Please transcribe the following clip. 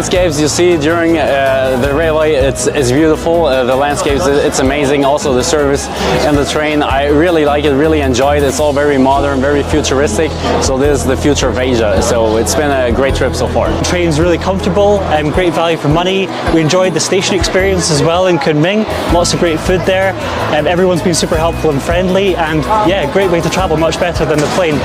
landscapes you see during the railway, it's beautiful. The landscapes, it's amazing. Also the service and the train, I really like it, really enjoy it. It's all very modern, very futuristic. So this is the future of Asia. So it's been a great trip so far. The train's really comfortable, great value for money. We enjoyed the station experience as well in Kunming. Lots of great food there. Everyone's been super helpful and friendly, and yeah, great way to travel, much better than the plane.